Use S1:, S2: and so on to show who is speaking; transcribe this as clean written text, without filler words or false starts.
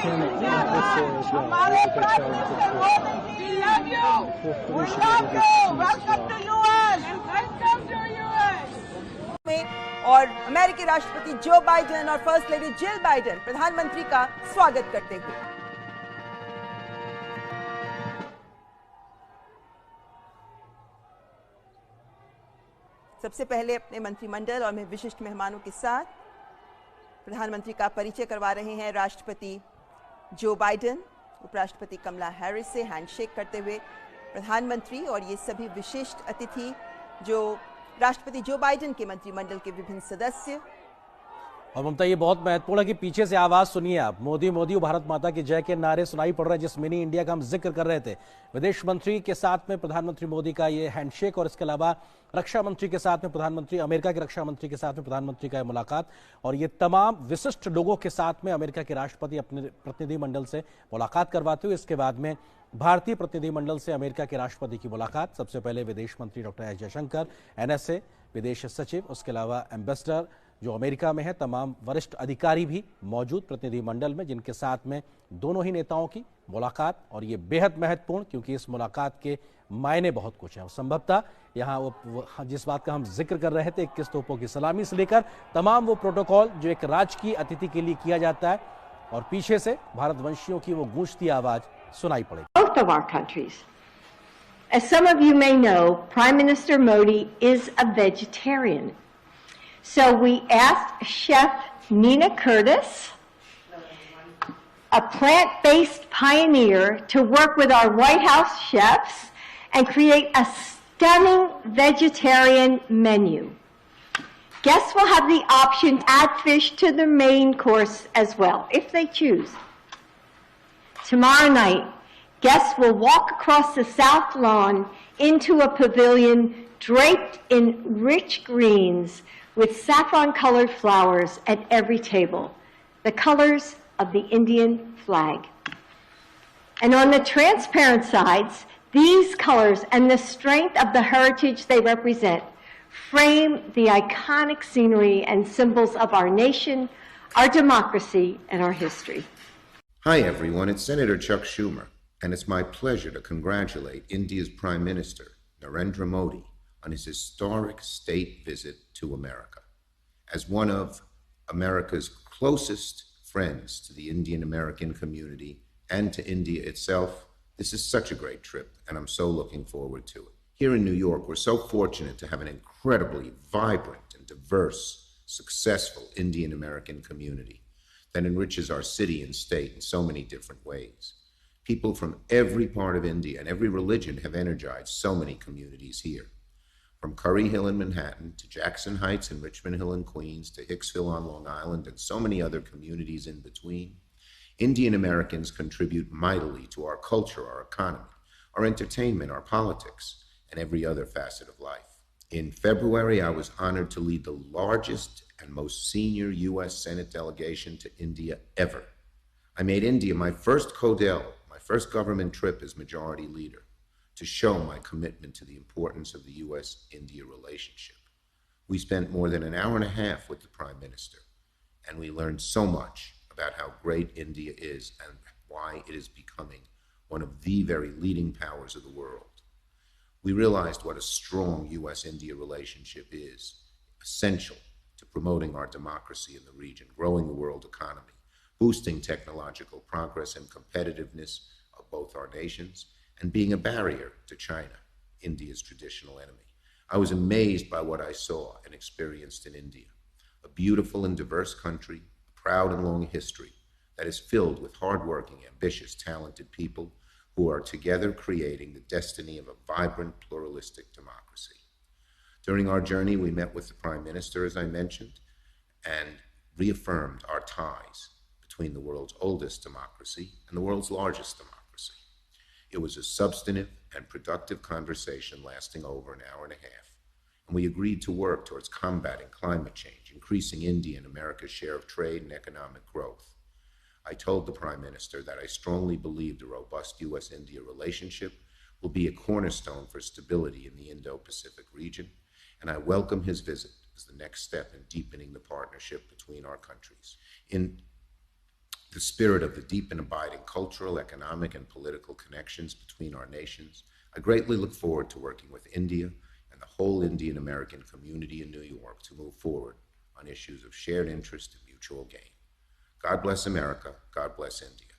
S1: him input for as well. We'll get your input for.
S2: We love you. We love you. Welcome to US. Welcome to US.
S3: और अमेरिकी राष्ट्रपति Joe Biden और first lady Jill Biden प्रधानमंत्री का स्वागत करते हुए। सबसे पहले अपने मंत्रिमंडल और विशिष्ट मेहमानों के साथ प्रधानमंत्री का परिचय करवा रहे हैं राष्ट्रपति जो बाइडेन। उपराष्ट्रपति कमला हैरिस से हैंडशेक करते हुए प्रधानमंत्री और ये सभी विशिष्ट अतिथि जो राष्ट्रपति जो बाइडेन के मंत्रिमंडल के विभिन्न सदस्य।
S4: और ममता, ये बहुत महत्वपूर्ण है कि पीछे से आवाज सुनिए आप। मोदी मोदी भारत माता की जय के नारे सुनाई पड़ रहे हैं, जिस मिनी इंडिया का हम जिक्र कर रहे थे। विदेश मंत्री के साथ में प्रधानमंत्री मोदी का ये हैंडशेक और इसके अलावा रक्षा मंत्री के साथ में प्रधानमंत्री, अमेरिका के रक्षा मंत्री के साथ में प्रधानमंत्री का मुलाकात, और ये तमाम विशिष्ट लोगों के साथ में अमेरिका के राष्ट्रपति अपने प्रतिनिधिमंडल से मुलाकात करवाते हुए इसके बाद में भारतीय प्रतिनिधिमंडल से अमेरिका के राष्ट्रपति की मुलाकात। सबसे पहले विदेश मंत्री डॉक्टर एस जयशंकर, NSA विदेश सचिव, उसके अलावा एम्बेसडर जो अमेरिका में है, तमाम वरिष्ठ अधिकारी भी मौजूद प्रतिनिधिमंडल में, जिनके साथ में दोनों ही नेताओं की मुलाकात। और ये बेहद महत्वपूर्ण, क्योंकि इस मुलाकात के मायने बहुत कुछ हैं। संभवतः यहाँ वो जिस बात का हम जिक्र कर रहे थे, 21 तोपों की सलामी से लेकर तमाम वो प्रोटोकॉल जो एक राजकीय अतिथि के लिए किया जाता है, और पीछे से भारतवंशियों की वो गूंजती आवाज सुनाई पड़ेगी।
S5: Both of our countries. As some of you may know, Prime Minister Modi is a vegetarian. So we asked Chef Nina Curtis, a plant-based pioneer, to work with our White House chefs and create a stunning vegetarian menu. Guests will have the option to add fish to their main course as well, if they choose. Tomorrow night, guests will walk across the South Lawn into a pavilion draped in rich greens with saffron-colored flowers at every table, the colors of the Indian flag. And on the transparent sides, these colors and the strength of the heritage they represent frame the iconic scenery and symbols of our nation, our democracy, and our history.
S6: Hi everyone, it's Senator Chuck Schumer, and it's my pleasure to congratulate India's Prime Minister, Narendra Modi, on his historic state visit to America. As one of America's closest friends to the Indian American community and to India itself, this is such a great trip, and I'm so looking forward to it. Here in New York, we're so fortunate to have an incredibly vibrant and diverse, successful Indian American community that enriches our city and state in so many different ways. People from every part of India and every religion have energized so many communities here. From Curry Hill in Manhattan to Jackson Heights and Richmond Hill in Queens to Hicksville on Long Island and so many other communities in between, Indian Americans contribute mightily to our culture, our economy, our entertainment, our politics, and every other facet of life. In February, I was honored to lead the largest and most senior U.S. Senate delegation to India ever. I made India my first CODEL, my first government trip as majority leader, to show my commitment to the importance of the U.S.-India relationship. We spent more than an hour and a half with the Prime Minister, and we learned so much about how great India is and why it is becoming one of the very leading powers of the world. We realized what a strong U.S.-India relationship is, essential to promoting our democracy in the region, growing the world economy, boosting technological progress and competitiveness of both our nations, and being a barrier to China, India's traditional enemy. I was amazed by what I saw and experienced in India, a beautiful and diverse country, a proud and long history that is filled with hardworking, ambitious, talented people who are together creating the destiny of a vibrant, pluralistic democracy. During our journey, we met with the Prime Minister, as I mentioned, and reaffirmed our ties between the world's oldest democracy and the world's largest democracy. It was a substantive and productive conversation lasting over an hour and a half, and we agreed to work towards combating climate change, increasing India and America's share of trade and economic growth. I told the Prime Minister that I strongly believed a robust U.S.-India relationship will be a cornerstone for stability in the Indo-Pacific region, and I welcome his visit as the next step in deepening the partnership between our countries. In the spirit of the deep and abiding cultural, economic, and political connections between our nations, I greatly look forward to working with India and the whole Indian American community in New York to move forward on issues of shared interest and mutual gain. God bless America. God bless India.